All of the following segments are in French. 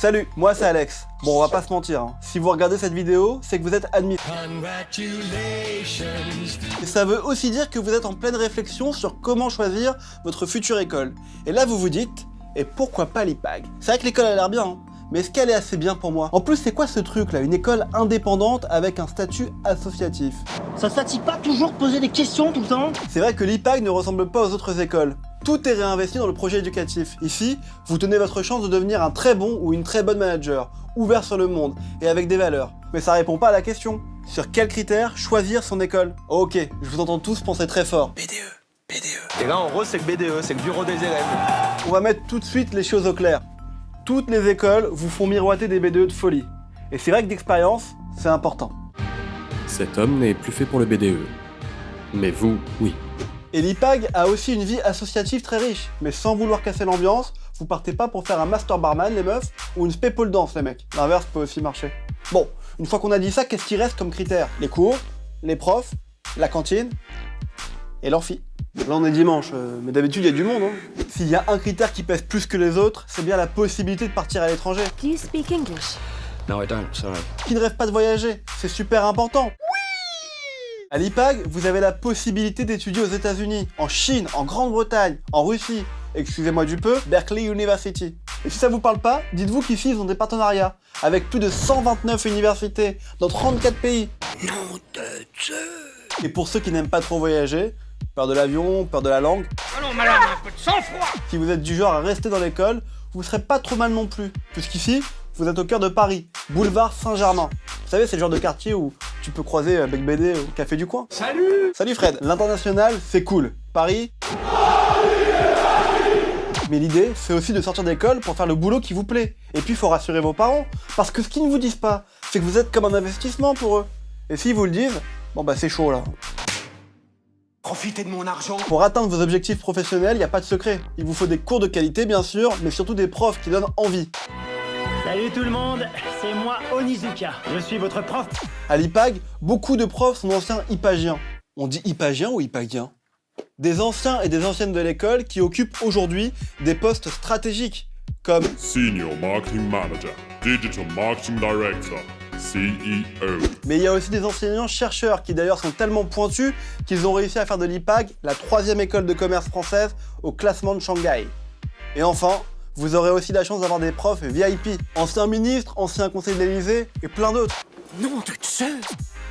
Salut, moi c'est Alex. Bon, on va pas se mentir, hein. Si vous regardez cette vidéo, c'est que vous êtes admis. Et ça veut aussi dire que vous êtes en pleine réflexion sur comment choisir votre future école. Et là vous vous dites, et pourquoi pas l'IPAG? C'est vrai que l'école a l'air bien, hein. Mais est-ce qu'elle est assez bien pour moi? En plus, c'est quoi ce truc là? Une école indépendante avec un statut associatif. Ça te fatigue pas toujours de poser des questions tout le temps? C'est vrai que l'IPAG ne ressemble pas aux autres écoles. Tout est réinvesti dans le projet éducatif. Ici, vous tenez votre chance de devenir un très bon ou une très bonne manager, ouvert sur le monde et avec des valeurs. Mais ça répond pas à la question. Sur quels critères choisir son école? Ok, je vous entends tous penser très fort. BDE. Et là, en gros, c'est le BDE, c'est le bureau des élèves. On va mettre tout de suite les choses au clair. Toutes les écoles vous font miroiter des BDE de folie. Et c'est vrai que d'expérience, c'est important. Cet homme n'est plus fait pour le BDE. Mais vous, oui. Et l'IPAG a aussi une vie associative très riche. Mais sans vouloir casser l'ambiance, vous partez pas pour faire un master barman, les meufs, ou une spé pole dance, les mecs. L'inverse peut aussi marcher. Bon, une fois qu'on a dit ça, qu'est-ce qui reste comme critères? Les cours, les profs, la cantine et l'amphi. Là on est dimanche, mais d'habitude il y a du monde, hein. S'il y a un critère qui pèse plus que les autres, c'est bien la possibilité de partir à l'étranger. Do you speak English? No, I don't, sorry. Qui ne rêve pas de voyager? C'est super important. Oui! À l'IPAG, vous avez la possibilité d'étudier aux États-Unis, en Chine, en Grande-Bretagne, en Russie, excusez-moi du peu, Berkeley University. Et si ça vous parle pas, dites-vous qu'ici ils ont des partenariats avec plus de 129 universités dans 34 pays. Nom de Dieu! Et pour ceux qui n'aiment pas trop voyager, peur de l'avion, peur de la langue, Allons malade, un peu de sang-froid! si vous êtes du genre à rester dans l'école, vous serez pas trop mal non plus, puisqu'ici, vous êtes au cœur de Paris, boulevard Saint-Germain. Vous savez, c'est le genre de quartier où tu peux croiser Bec BD au café du coin. Salut! Salut Fred! L'international, c'est cool. Paris... Mais l'idée, c'est aussi de sortir d'école pour faire le boulot qui vous plaît. Et puis, il faut rassurer vos parents, parce que ce qu'ils ne vous disent pas, c'est que vous êtes comme un investissement pour eux. Et s'ils vous le disent, bon bah c'est chaud là. Profitez de mon argent. Pour atteindre vos objectifs professionnels, il n'y a pas de secret. Il vous faut des cours de qualité, bien sûr, mais surtout des profs qui donnent envie. Salut tout le monde, c'est moi Onizuka. Je suis votre prof. À l'IPAG, beaucoup de profs sont d'anciens IPAGiens. On dit IPAGiens ou IPAGiens? Des anciens et des anciennes de l'école qui occupent aujourd'hui des postes stratégiques, comme Senior Marketing Manager, Digital Marketing Director, CEO. Mais il y a aussi des enseignants-chercheurs qui d'ailleurs sont tellement pointus qu'ils ont réussi à faire de l'IPAG la 3e école de commerce française au classement de Shanghai. Et enfin, vous aurez aussi la chance d'avoir des profs VIP, anciens ministres, anciens conseillers de l'Élysée et plein d'autres. Nom de Dieu!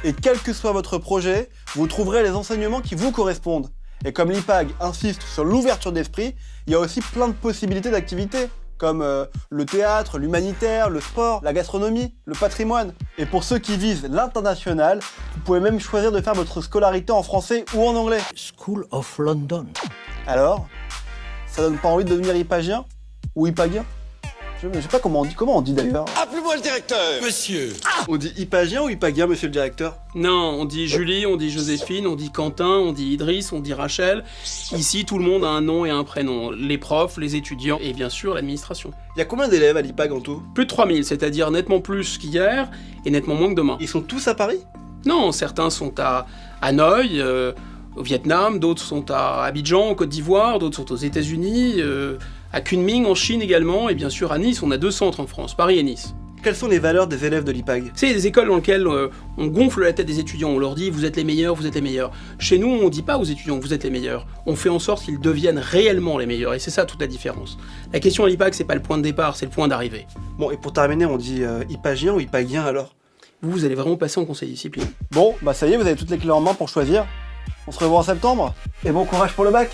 Et quel que soit votre projet, vous trouverez les enseignements qui vous correspondent. Et comme l'IPAG insiste sur l'ouverture d'esprit, il y a aussi plein de possibilités d'activités, comme le théâtre, l'humanitaire, le sport, la gastronomie, le patrimoine. Et pour ceux qui visent l'international, vous pouvez même choisir de faire votre scolarité en français ou en anglais. School of London. Alors, ça donne pas envie de devenir IPAGien? Ou IPAGien? Je sais pas comment on dit d'ailleurs. Appelez-moi le directeur. Monsieur. On dit IPAGien ou IPAGien, monsieur le directeur? Non, on dit Julie, on dit Joséphine, on dit Quentin, on dit Idriss, on dit Rachel. Ici, tout le monde a un nom et un prénom. Les profs, les étudiants et bien sûr l'administration. Il y a combien d'élèves à l'IPAG en tout? Plus de 3000, c'est-à-dire nettement plus qu'hier et nettement moins que demain. Ils sont tous à Paris? Non, certains sont à Hanoï, au Vietnam, d'autres sont à Abidjan, en Côte d'Ivoire, d'autres sont aux États-Unis, à Kunming en Chine également, et bien sûr à Nice, on a 2 centres en France, Paris et Nice. Quelles sont les valeurs des élèves de l'IPAG? C'est des écoles dans lesquelles on gonfle la tête des étudiants, on leur dit vous êtes les meilleurs, vous êtes les meilleurs. Chez nous, on dit pas aux étudiants vous êtes les meilleurs, on fait en sorte qu'ils deviennent réellement les meilleurs, et c'est ça toute la différence. La question à l'IPAG, c'est pas le point de départ, c'est le point d'arrivée. Bon, et pour terminer, on dit IPAGien ou IPAGien alors? Vous allez vraiment passer en conseil discipline. Bon, bah ça y est, vous avez toutes les clés en main pour choisir. On se revoit en septembre, et bon courage pour le bac!